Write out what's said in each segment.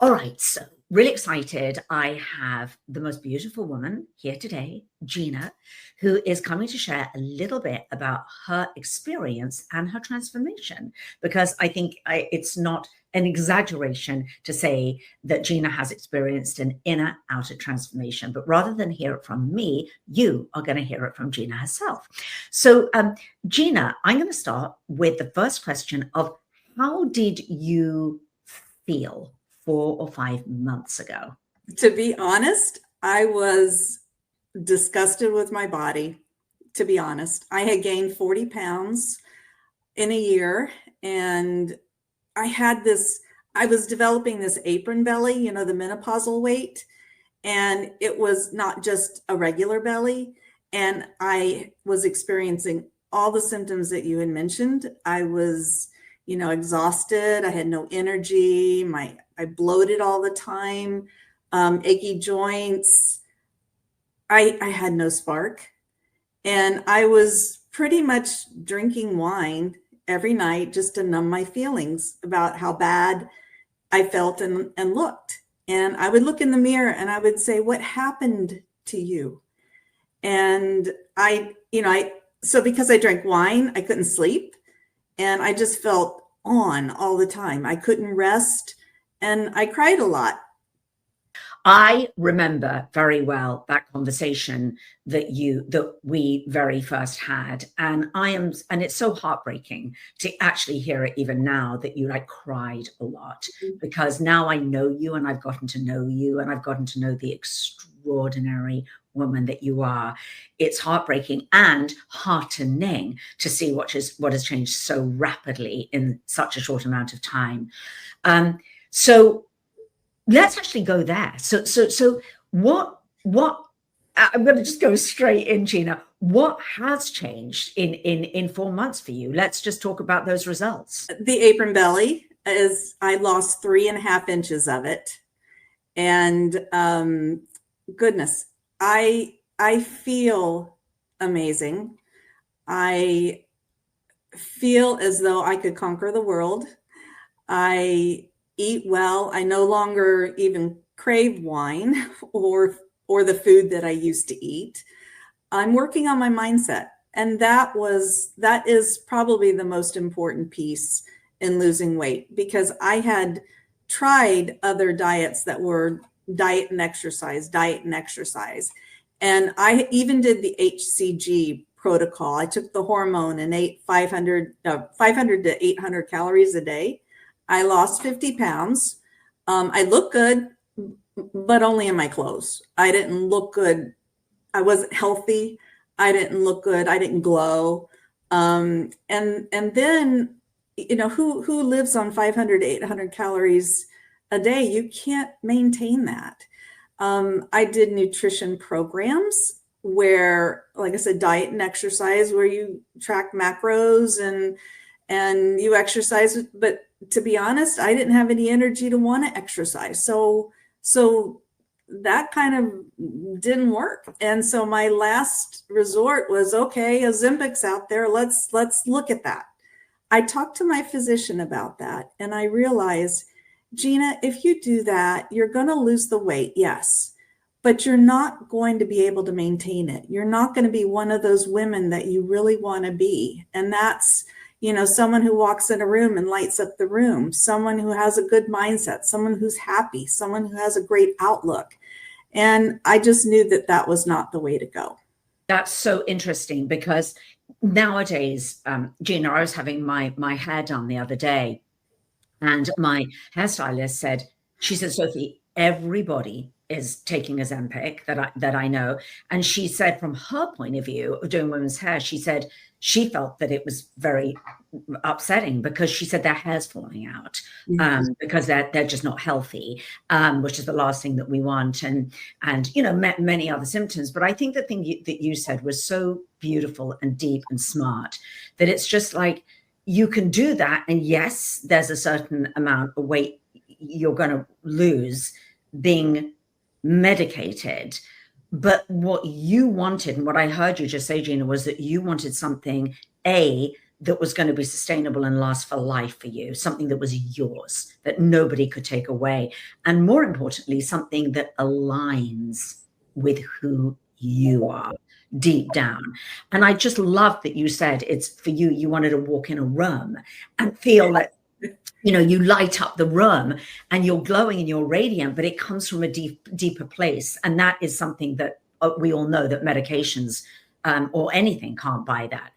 All right, so really excited. I have the most beautiful woman here today, Gina, who is coming to share a little bit about her experience and her transformation, because I think it's not an exaggeration to say that Gina has experienced an inner outer transformation, but rather than hear it from me, you are going to hear it from Gina herself. So Gina, I'm going to start with the first question of how did you feel 4 or 5 months ago? To be honest, I was disgusted with my body. To be honest, I had gained 40 pounds in a year, and I was developing this apron belly, the menopausal weight, and it was not just a regular belly. And I was experiencing all the symptoms that you had mentioned. I was, exhausted. I had no energy. I bloated all the time, achy joints. I had no spark. And I was pretty much drinking wine every night just to numb my feelings about how bad I felt and looked. And I would look in the mirror and I would say, what happened to you? And so because I drank wine, I couldn't sleep. And I just felt on all the time. I couldn't rest. And I cried a lot. I remember very well that conversation that we very first had. And it's so heartbreaking to actually hear it even now that you cried a lot, because now I know you and I've gotten to know you and I've gotten to know the extraordinary woman that you are. It's heartbreaking and heartening to see what has changed so rapidly in such a short amount of time. So let's actually go there. So what I'm going to just go straight in, Gina. What has changed in 4 months for you? Let's just talk about those results. The apron belly I lost 3.5 inches of it. And goodness, I feel amazing. I feel as though I could conquer the world. I eat well. I no longer even crave wine or the food that I used to eat. I'm working on my mindset. And that is probably the most important piece in losing weight, because I had tried other diets that were diet and exercise. And I even did the HCG protocol. I took the hormone and ate 500 to 800 calories a day. I lost 50 pounds. I look good, but only in my clothes. I didn't look good. I wasn't healthy. I didn't look good. I didn't glow. And then, who lives on 500 to 800 calories a day? You can't maintain that. I did nutrition programs where, like I said, diet and exercise, where you track macros and you exercise, but to be honest, I didn't have any energy to want to exercise. So that kind of didn't work. And so my last resort was, okay, Ozempic's out there. Let's look at that. I talked to my physician about that, and I realized, Gina, if you do that, you're going to lose the weight. Yes. But you're not going to be able to maintain it. You're not going to be one of those women that you really want to be. And that's, someone who walks in a room and lights up the room, someone who has a good mindset, someone who's happy, someone who has a great outlook. And I just knew that that was not the way to go. That's so interesting, because nowadays, Gina, I was having my hair done the other day, and my hairstylist said, Sophie, everybody is taking Ozempic that I know. And she said, from her point of view of doing women's hair, she said she felt that it was very upsetting, because she said their hair's falling out, because they're just not healthy, which is the last thing that we want, and many other symptoms. But I think the thing that you said was so beautiful and deep and smart, that it's just like, you can do that, and yes, there's a certain amount of weight you're going to lose being medicated. But what you wanted, and what I heard you just say, Gina, was that you wanted something, A, that was going to be sustainable and last for life for you, something that was yours, that nobody could take away. And more importantly, something that aligns with who you are deep down. And I just love that you said it's for you, you wanted to walk in a room and feel that, you know, you light up the room and you're glowing and you're radiant, but it comes from a deeper place. And that is something that we all know that medications or anything can't buy that.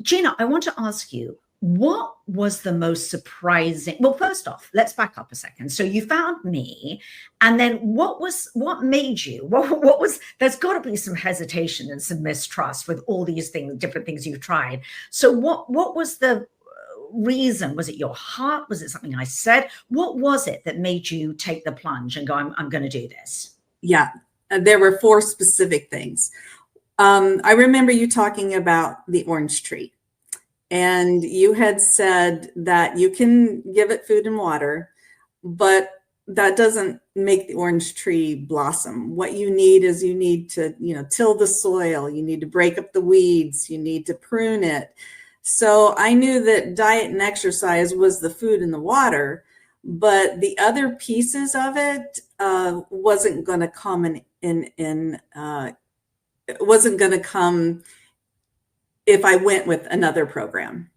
Gina, I want to ask you, what was the most surprising? Well, first off, let's back up a second. So you found me, and then what made you, what was, there's got to be some hesitation and some mistrust with all these things, different things you've tried. So what was the reason? Was it your heart? Was it something I said? What was it that made you take the plunge and go, I'm going to do this? Yeah, there were 4 specific things. I remember you talking about the orange tree, and you had said that you can give it food and water, but that doesn't make the orange tree blossom. What you need is you need to, you know, till the soil, you need to break up the weeds, you need to prune it. So I knew that diet and exercise was the food and the water, but the other pieces of it wasn't going to come it wasn't going to come if I went with another program.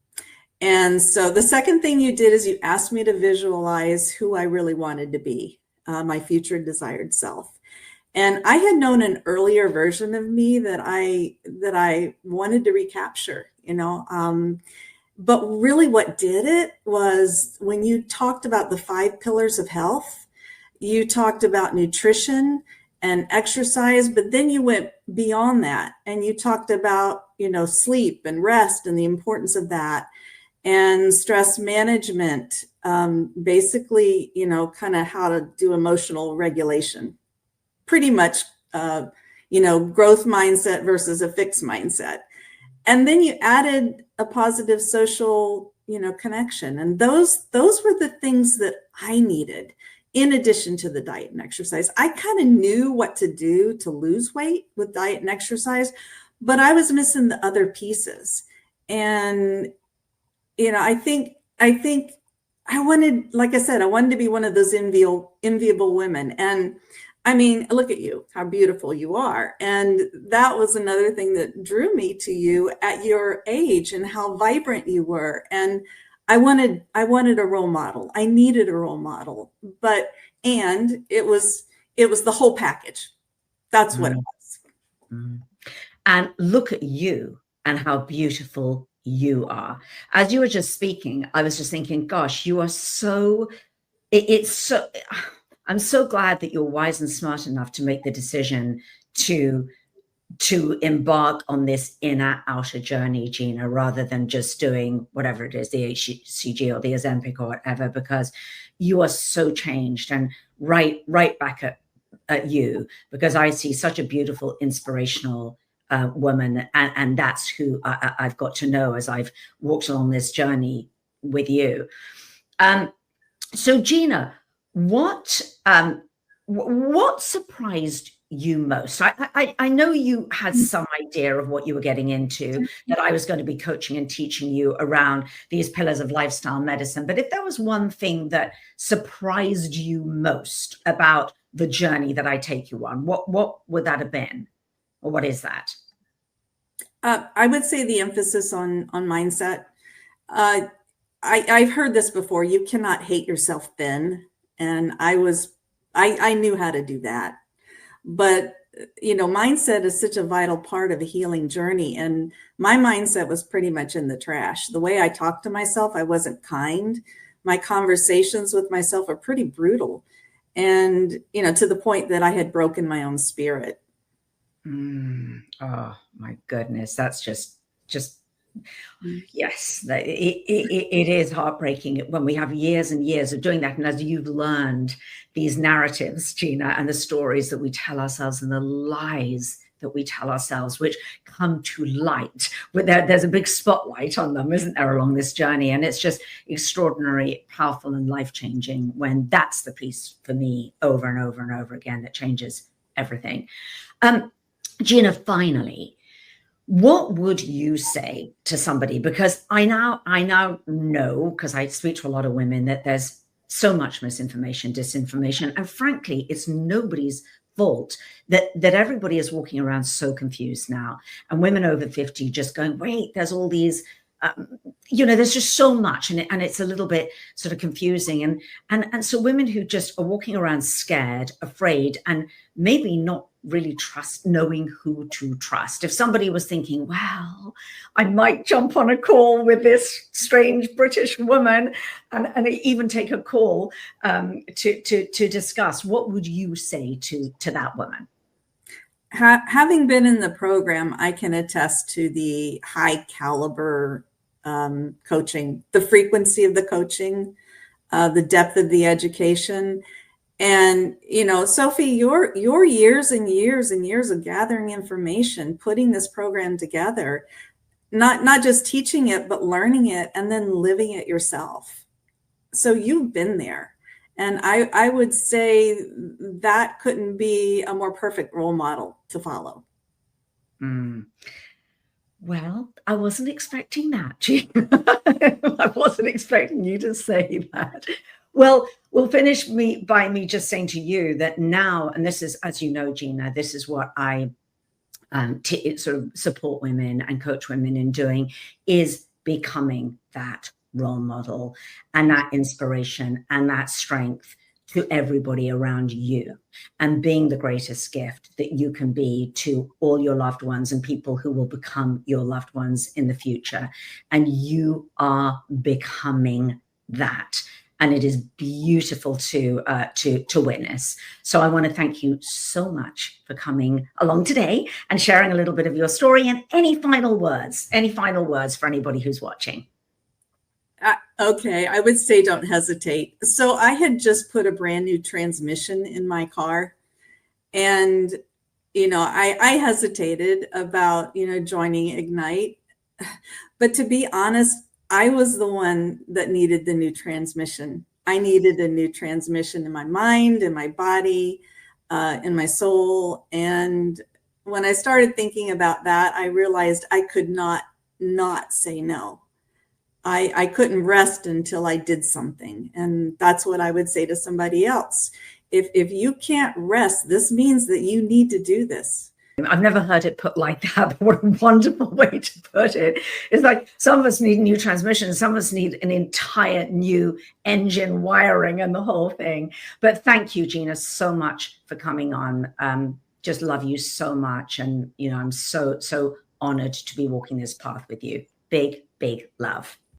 And so the second thing you did is you asked me to visualize who I really wanted to be, my future desired self. And I had known an earlier version of me that I wanted to recapture, you know. But really what did it was when you talked about the 5 pillars of health, you talked about nutrition and exercise, but then you went beyond that and you talked about, you know, sleep and rest and the importance of that, and stress management, basically, you know, kind of how to do emotional regulation, pretty much, you know, growth mindset versus a fixed mindset. And then you added a positive social, you know, connection. And those were the things that I needed. In addition to the diet and exercise, I kind of knew what to do to lose weight with diet and exercise, but I was missing the other pieces. And, you know, I think I wanted, like I said, I wanted to be one of those enviable women. And I mean, look at you, how beautiful you are. And that was another thing that drew me to you at your age and how vibrant you were. And I wanted a role model. I needed a role model, and it was the whole package. That's what it was. Mm. And look at you and how beautiful you are. As you were just speaking, I was just thinking, gosh, you are so, I'm so glad that you're wise and smart enough to make the decision to embark on this inner outer journey, Gina, rather than just doing whatever it is, the HCG or the Ozempic or whatever, because you are so changed. And right back at you, because I see such a beautiful, inspirational woman. And that's who I've got to know as I've walked along this journey with you. So Gina, what surprised you most? I know you had some idea of what you were getting into, that I was going to be coaching and teaching you around these pillars of lifestyle medicine. But if there was one thing that surprised you most about the journey that I take you on, what would that have been? Or what is that? I would say the emphasis on mindset. I've heard this before. You cannot hate yourself thin. And I knew how to do that. But, you know, mindset is such a vital part of a healing journey. And my mindset was pretty much in the trash. The way I talked to myself, I wasn't kind. My conversations with myself are pretty brutal. And, you know, to the point that I had broken my own spirit. Oh, my goodness. That's just yes, it is heartbreaking when we have years and years of doing that. And as you've learned these narratives, Gina, and the stories that we tell ourselves and the lies that we tell ourselves, which come to light, there's a big spotlight on them, isn't there, along this journey? And it's just extraordinary, powerful, and life-changing when that's the piece for me over and over and over again that changes everything. Gina, finally, What would you say to somebody? Because I now know, because I speak to a lot of women, that there's so much misinformation, disinformation, and frankly, it's nobody's fault that everybody is walking around so confused now, and women over 50 just going, wait, there's all these, there's just so much, and it's a little bit sort of confusing, and so women who just are walking around scared, afraid, and maybe not really knowing who to trust. If somebody was thinking, well, I might jump on a call with this strange British woman and even take a call to discuss, what would you say to that woman? Having been in the program, I can attest to the high caliber coaching, the frequency of the coaching, the depth of the education. And, Sophie, your years and years and years of gathering information, putting this program together, not just teaching it, but learning it and then living it yourself. So you've been there. And I would say that couldn't be a more perfect role model to follow. Well, I wasn't expecting that, Gina. I wasn't expecting you to say that. Well, we'll finish by me just saying to you that now, and this is, as you know, Gina, this is what I sort of support women and coach women in doing, is becoming that role model and that inspiration and that strength to everybody around you, and being the greatest gift that you can be to all your loved ones and people who will become your loved ones in the future. And you are becoming that. And it is beautiful to witness. So I want to thank you so much for coming along today and sharing a little bit of your story. And any final words for anybody who's watching? Okay, I would say don't hesitate. So I had just put a brand new transmission in my car, and I hesitated about joining Ignite, but to be honest, I was the one that needed the new transmission. I needed a new transmission in my mind, in my body, in my soul. And when I started thinking about that, I realized I could not say no. I couldn't rest until I did something. And that's what I would say to somebody else. If you can't rest, this means that you need to do this. I've never heard it put like that, but what a wonderful way to put it. It's like some of us need new transmissions, some of us need an entire new engine wiring and the whole thing. But thank you, Gina, so much for coming on. Just love you so much. And, I'm so honored to be walking this path with you. Big, big love.